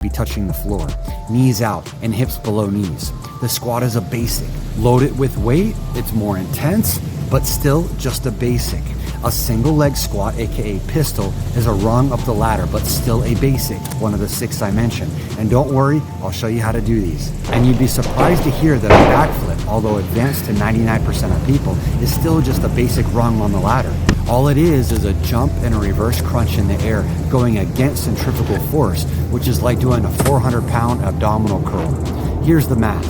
be touching the floor, knees out and hips below knees. The squat is a basic. Load it with weight, it's more intense, but still just a basic. A single leg squat, aka pistol, is a rung up the ladder, but still a basic, one of the 6 I mentioned. And don't worry, I'll show you how to do these. And you'd be surprised to hear that a backflip, although advanced to 99% of people, is still just a basic rung on the ladder. All it is a jump and a reverse crunch in the air going against centrifugal force, which is like doing a 400-pound abdominal curl. Here's the math.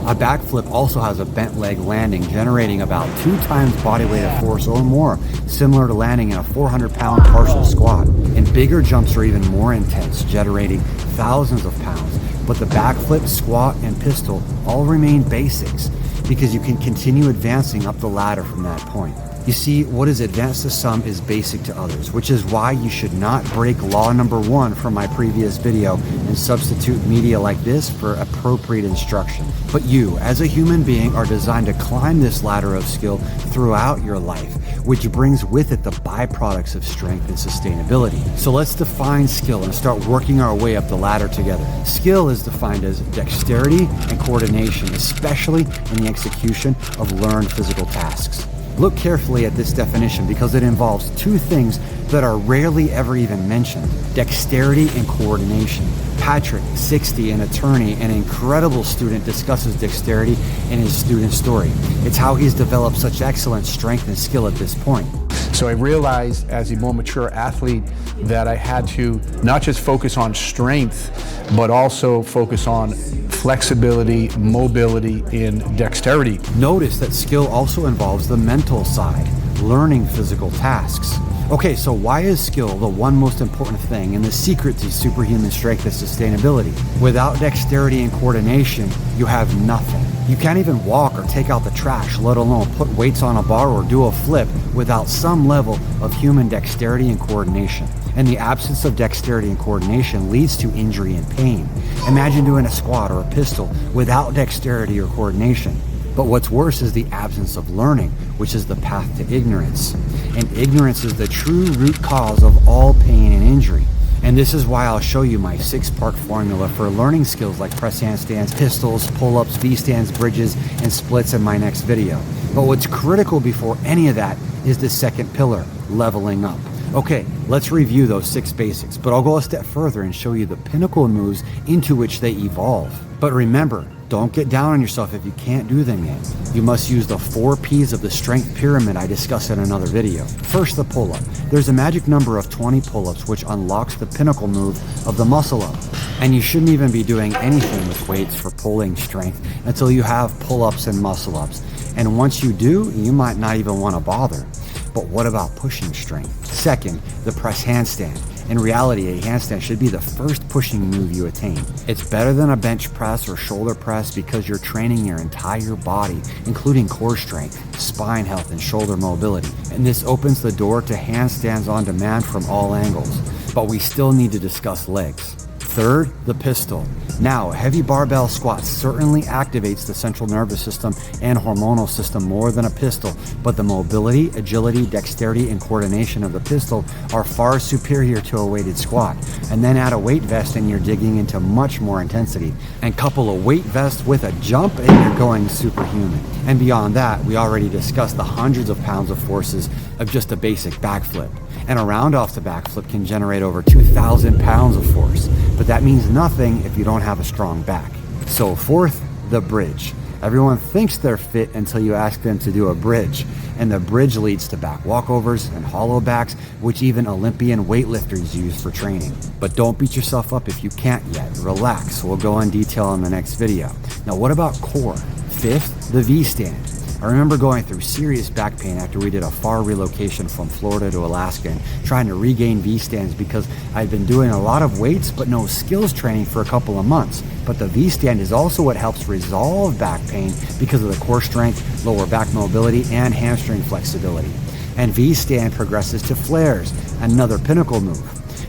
A backflip also has a bent leg landing, generating about 2 times body weight of force or more, similar to landing in a 400-pound partial squat. And bigger jumps are even more intense, generating thousands of pounds. But the backflip, squat, and pistol all remain basics because you can continue advancing up the ladder from that point. You see, what is advanced to some is basic to others, which is why you should not break law number 1 from my previous video and substitute media like this for appropriate instruction. But you, as a human being, are designed to climb this ladder of skill throughout your life, which brings with it the byproducts of strength and sustainability. So let's define skill and start working our way up the ladder together. Skill is defined as dexterity and coordination, especially in the execution of learned physical tasks. Look carefully at this definition because it involves 2 things that are rarely ever even mentioned: dexterity and coordination. Patrick, 60, an attorney, an incredible student, discusses dexterity in his student story. It's how he's developed such excellent strength and skill at this point. So I realized as a more mature athlete that I had to not just focus on strength, but also focus on flexibility, mobility, and dexterity. Notice that skill also involves the mental side, learning physical tasks. Okay, so why is skill the one most important thing and the secret to superhuman strength and sustainability? Without dexterity and coordination, you have nothing. You can't even walk or take out the trash, let alone put weights on a bar or do a flip without some level of human dexterity and coordination. And the absence of dexterity and coordination leads to injury and pain. Imagine doing a squat or a pistol without dexterity or coordination. But what's worse is the absence of learning, which is the path to ignorance. And ignorance is the true root cause of all pain and injury. And this is why I'll show you my 6-part formula for learning skills like press handstands, pistols, pull-ups, V-stands, bridges, and splits in my next video. But what's critical before any of that is the second pillar, leveling up. Okay, let's review those 6 basics, but I'll go a step further and show you the pinnacle moves into which they evolve. But remember, don't get down on yourself if you can't do them yet. You must use the 4 P's of the strength pyramid I discussed in another video. First, the pull-up. There's a magic number of 20 pull-ups which unlocks the pinnacle move of the muscle-up. And you shouldn't even be doing anything with weights for pulling strength until you have pull-ups and muscle-ups. And once you do, you might not even want to bother. But what about pushing strength? Second, the press handstand. In reality, a handstand should be the first pushing move you attain. It's better than a bench press or shoulder press because you're training your entire body, including core strength, spine health, and shoulder mobility. And this opens the door to handstands on demand from all angles. But we still need to discuss legs. Third, the pistol. Now, a heavy barbell squat certainly activates the central nervous system and hormonal system more than a pistol, but the mobility, agility, dexterity, and coordination of the pistol are far superior to a weighted squat. And then add a weight vest and you're digging into much more intensity. And couple a weight vest with a jump and you're going superhuman. And beyond that, we already discussed the hundreds of pounds of forces of just a basic backflip. And a round off the backflip can generate over 2,000 pounds of force. But that means nothing if you don't have a strong back. So fourth, the bridge. Everyone thinks they're fit until you ask them to do a bridge. And the bridge leads to back walkovers and hollow backs, which even Olympian weightlifters use for training. But don't beat yourself up if you can't yet. Relax, we'll go in detail in the next video. Now what about core? Fifth, the V-stand. I remember going through serious back pain after we did a far relocation from Florida to Alaska and trying to regain V-stands because I'd been doing a lot of weights but no skills training for a couple of months. But the V-stand is also what helps resolve back pain because of the core strength, lower back mobility, and hamstring flexibility. And V-stand progresses to flares, another pinnacle move.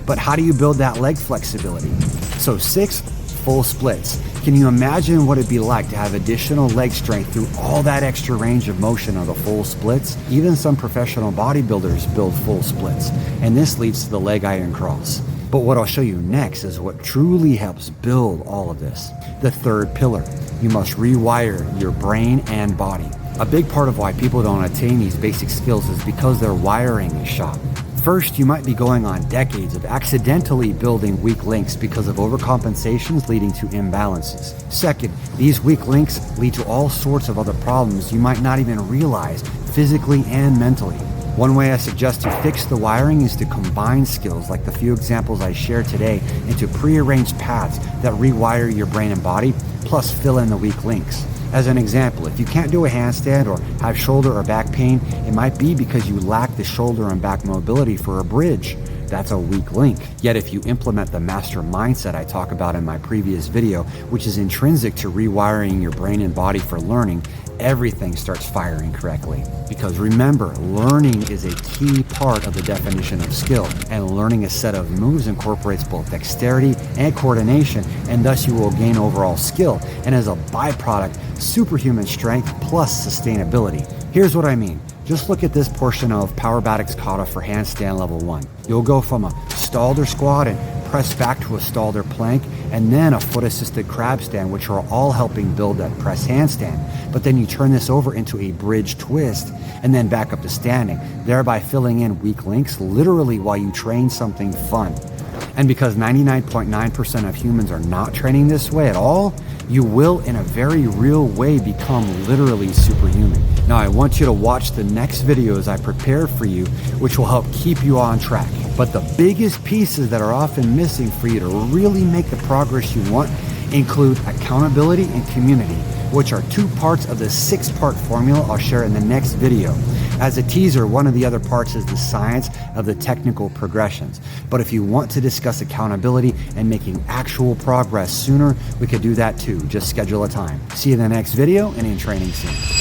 But how do you build that leg flexibility? So sixth, full splits. Can you imagine what it'd be like to have additional leg strength through all that extra range of motion of the full splits? Even some professional bodybuilders build full splits, and this leads to the leg iron cross. But what I'll show you next is what truly helps build all of this. The third pillar, you must rewire your brain and body. A big part of why people don't attain these basic skills is because their wiring is shot. First, you might be going on decades of accidentally building weak links because of overcompensations leading to imbalances. Second, these weak links lead to all sorts of other problems you might not even realize physically and mentally. One way I suggest to fix the wiring is to combine skills like the few examples I shared today into prearranged paths that rewire your brain and body, plus fill in the weak links. As an example, if you can't do a handstand or have shoulder or back pain, it might be because you lack the shoulder and back mobility for a bridge. That's a weak link. Yet if you implement the master mindset I talk about in my previous video, which is intrinsic to rewiring your brain and body for learning, everything starts firing correctly. Because remember, learning is a key part of the definition of skill, and learning a set of moves incorporates both dexterity and coordination, and thus you will gain overall skill, and as a byproduct, superhuman strength plus sustainability. Here's what I mean. Just look at this portion of Powerbatics kata for handstand level 1. You'll go from a stalder squat and press back to a stalder plank, and then a foot-assisted crab stand, which are all helping build that press handstand. But then you turn this over into a bridge twist, and then back up to standing, thereby filling in weak links literally while you train something fun. And because 99.9% of humans are not training this way at all, you will in a very real way become literally superhuman. Now I want you to watch the next videos I prepare for you, which will help keep you on track. But the biggest pieces that are often missing for you to really make the progress you want include accountability and community, which are 2 parts of the 6-part formula I'll share in the next video. As a teaser, one of the other parts is the science of the technical progressions. But if you want to discuss accountability and making actual progress sooner, we could do that too. Just schedule a time. See you in the next video and in training soon.